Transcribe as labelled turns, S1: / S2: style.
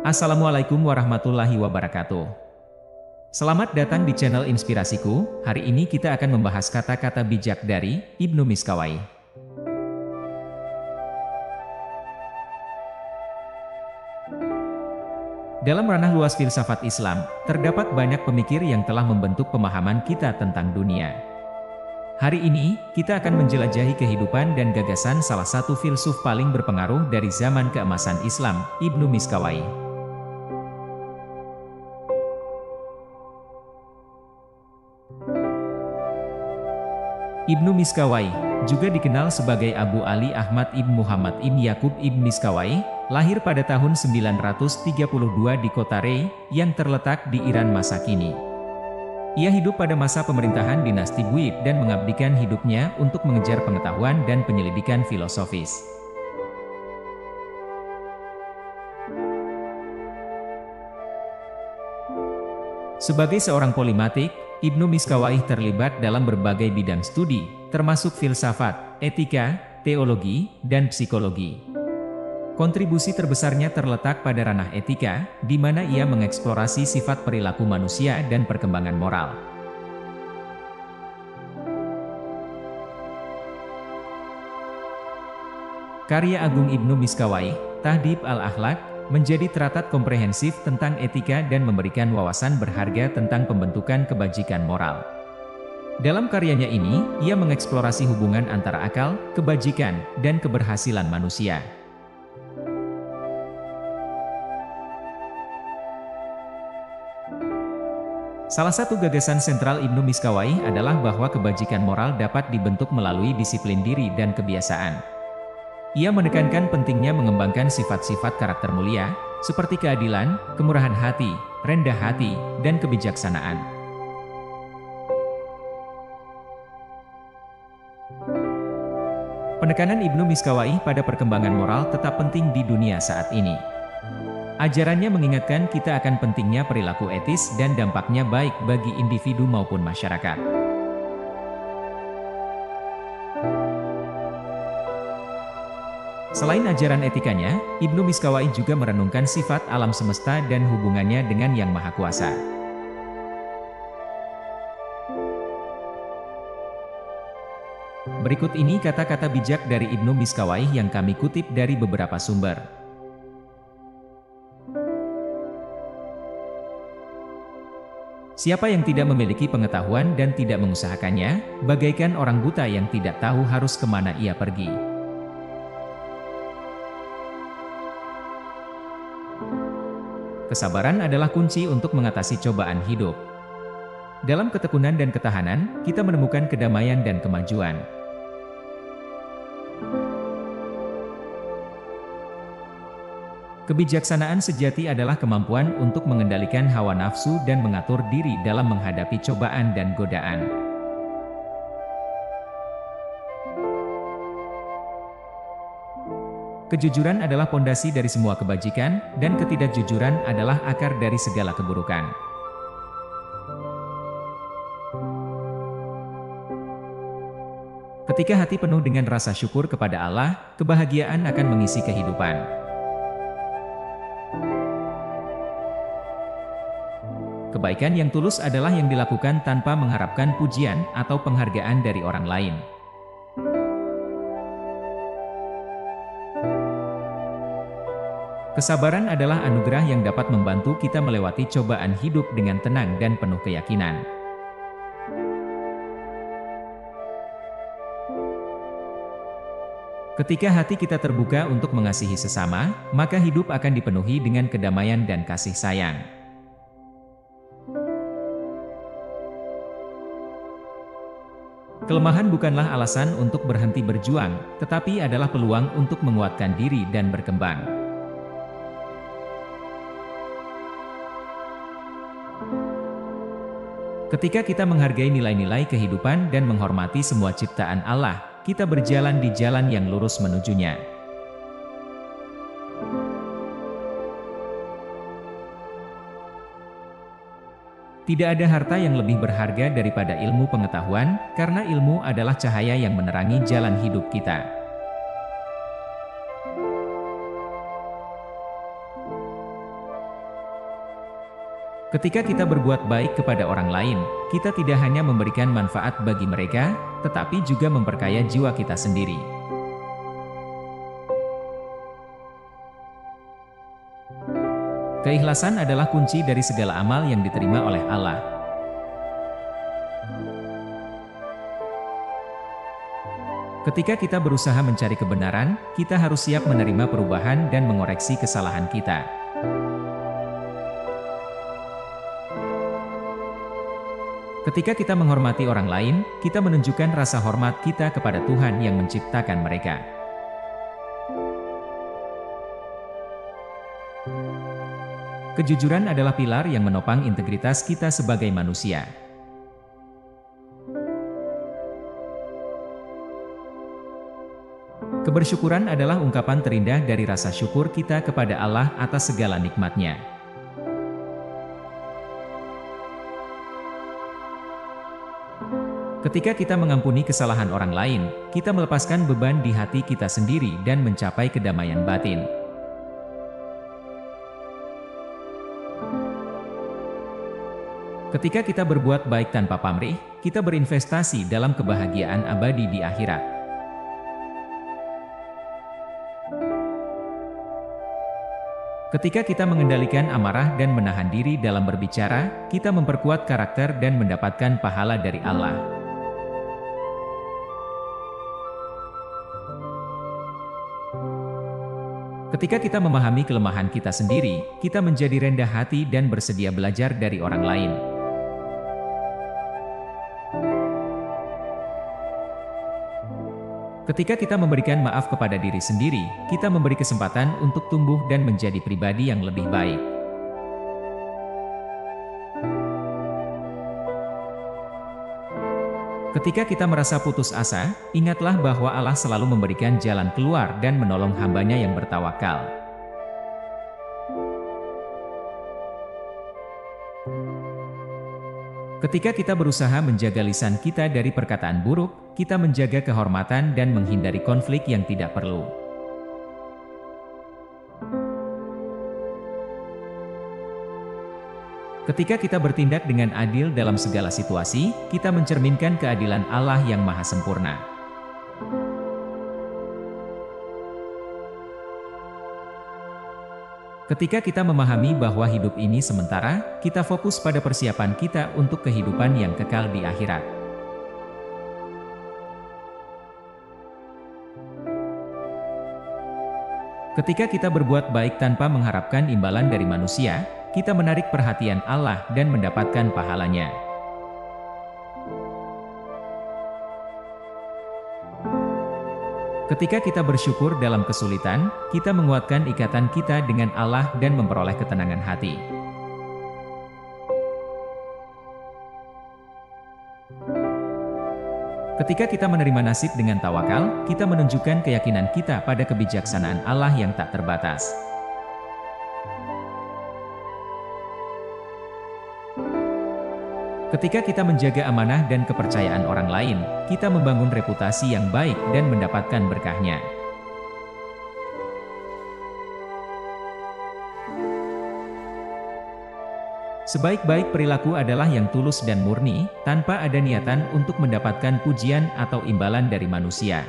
S1: Assalamualaikum warahmatullahi wabarakatuh. Selamat datang di channel Inspirasiku. Hari ini kita akan membahas kata-kata bijak dari Ibnu Miskawayh. Dalam ranah luas filsafat Islam, terdapat banyak pemikir yang telah membentuk pemahaman kita tentang dunia. Hari ini, kita akan menjelajahi kehidupan dan gagasan salah satu filsuf paling berpengaruh dari zaman keemasan Islam, Ibnu Miskawayh. Ibnu Miskawayh, juga dikenal sebagai Abu Ali Ahmad ibn Muhammad ibn Yakub ibn Miskawayh, lahir pada tahun 932 di kota Rey, yang terletak di Iran masa kini. Ia hidup pada masa pemerintahan dinasti Buid dan mengabdikan hidupnya untuk mengejar pengetahuan dan penyelidikan filosofis. Sebagai seorang polimatik, Ibnu Miskawayh terlibat dalam berbagai bidang studi, termasuk filsafat, etika, teologi, dan psikologi. Kontribusi terbesarnya terletak pada ranah etika, di mana ia mengeksplorasi sifat perilaku manusia dan perkembangan moral. Karya agung Ibnu Miskawayh, Tahdhib al-Akhlaq, menjadi teratat komprehensif tentang etika dan memberikan wawasan berharga tentang pembentukan kebajikan moral. Dalam karyanya ini, ia mengeksplorasi hubungan antara akal, kebajikan, dan keberhasilan manusia. Salah satu gagasan sentral Ibnu Miskawayh adalah bahwa kebajikan moral dapat dibentuk melalui disiplin diri dan kebiasaan. Ia menekankan pentingnya mengembangkan sifat-sifat karakter mulia, seperti keadilan, kemurahan hati, rendah hati, dan kebijaksanaan. Penekanan Ibnu Miskawayh pada perkembangan moral tetap penting di dunia saat ini. Ajarannya mengingatkan kita akan pentingnya perilaku etis dan dampaknya baik bagi individu maupun masyarakat. Selain ajaran etikanya, Ibnu Miskawayh juga merenungkan sifat alam semesta dan hubungannya dengan Yang Maha Kuasa. Berikut ini kata-kata bijak dari Ibnu Miskawayh yang kami kutip dari beberapa sumber. Siapa yang tidak memiliki pengetahuan dan tidak mengusahakannya, bagaikan orang buta yang tidak tahu harus kemana ia pergi. Kesabaran adalah kunci untuk mengatasi cobaan hidup. Dalam ketekunan dan ketahanan, kita menemukan kedamaian dan kemajuan. Kebijaksanaan sejati adalah kemampuan untuk mengendalikan hawa nafsu dan mengatur diri dalam menghadapi cobaan dan godaan. Kejujuran adalah pondasi dari semua kebajikan, dan ketidakjujuran adalah akar dari segala keburukan. Ketika hati penuh dengan rasa syukur kepada Allah, kebahagiaan akan mengisi kehidupan. Kebaikan yang tulus adalah yang dilakukan tanpa mengharapkan pujian atau penghargaan dari orang lain. Kesabaran adalah anugerah yang dapat membantu kita melewati cobaan hidup dengan tenang dan penuh keyakinan. Ketika hati kita terbuka untuk mengasihi sesama, maka hidup akan dipenuhi dengan kedamaian dan kasih sayang. Kelemahan bukanlah alasan untuk berhenti berjuang, tetapi adalah peluang untuk menguatkan diri dan berkembang. Ketika kita menghargai nilai-nilai kehidupan dan menghormati semua ciptaan Allah, kita berjalan di jalan yang lurus menujunya. Tidak ada harta yang lebih berharga daripada ilmu pengetahuan, karena ilmu adalah cahaya yang menerangi jalan hidup kita. Ketika kita berbuat baik kepada orang lain, kita tidak hanya memberikan manfaat bagi mereka, tetapi juga memperkaya jiwa kita sendiri. Keikhlasan adalah kunci dari segala amal yang diterima oleh Allah. Ketika kita berusaha mencari kebenaran, kita harus siap menerima perubahan dan mengoreksi kesalahan kita. Ketika kita menghormati orang lain, kita menunjukkan rasa hormat kita kepada Tuhan yang menciptakan mereka. Kejujuran adalah pilar yang menopang integritas kita sebagai manusia. Kebersyukuran adalah ungkapan terindah dari rasa syukur kita kepada Allah atas segala nikmat-Nya. Ketika kita mengampuni kesalahan orang lain, kita melepaskan beban di hati kita sendiri dan mencapai kedamaian batin. Ketika kita berbuat baik tanpa pamrih, kita berinvestasi dalam kebahagiaan abadi di akhirat. Ketika kita mengendalikan amarah dan menahan diri dalam berbicara, kita memperkuat karakter dan mendapatkan pahala dari Allah. Ketika kita memahami kelemahan kita sendiri, kita menjadi rendah hati dan bersedia belajar dari orang lain. Ketika kita memberikan maaf kepada diri sendiri, kita memberi kesempatan untuk tumbuh dan menjadi pribadi yang lebih baik. Ketika kita merasa putus asa, ingatlah bahwa Allah selalu memberikan jalan keluar dan menolong hamba-Nya yang bertawakal. Ketika kita berusaha menjaga lisan kita dari perkataan buruk, kita menjaga kehormatan dan menghindari konflik yang tidak perlu. Ketika kita bertindak dengan adil dalam segala situasi, kita mencerminkan keadilan Allah yang maha sempurna. Ketika kita memahami bahwa hidup ini sementara, kita fokus pada persiapan kita untuk kehidupan yang kekal di akhirat. Ketika kita berbuat baik tanpa mengharapkan imbalan dari manusia, kita menarik perhatian Allah dan mendapatkan pahalanya. Ketika kita bersyukur dalam kesulitan, kita menguatkan ikatan kita dengan Allah dan memperoleh ketenangan hati. Ketika kita menerima nasib dengan tawakal, kita menunjukkan keyakinan kita pada kebijaksanaan Allah yang tak terbatas. Ketika kita menjaga amanah dan kepercayaan orang lain, kita membangun reputasi yang baik dan mendapatkan berkahnya. Sebaik-baik perilaku adalah yang tulus dan murni, tanpa ada niatan untuk mendapatkan pujian atau imbalan dari manusia.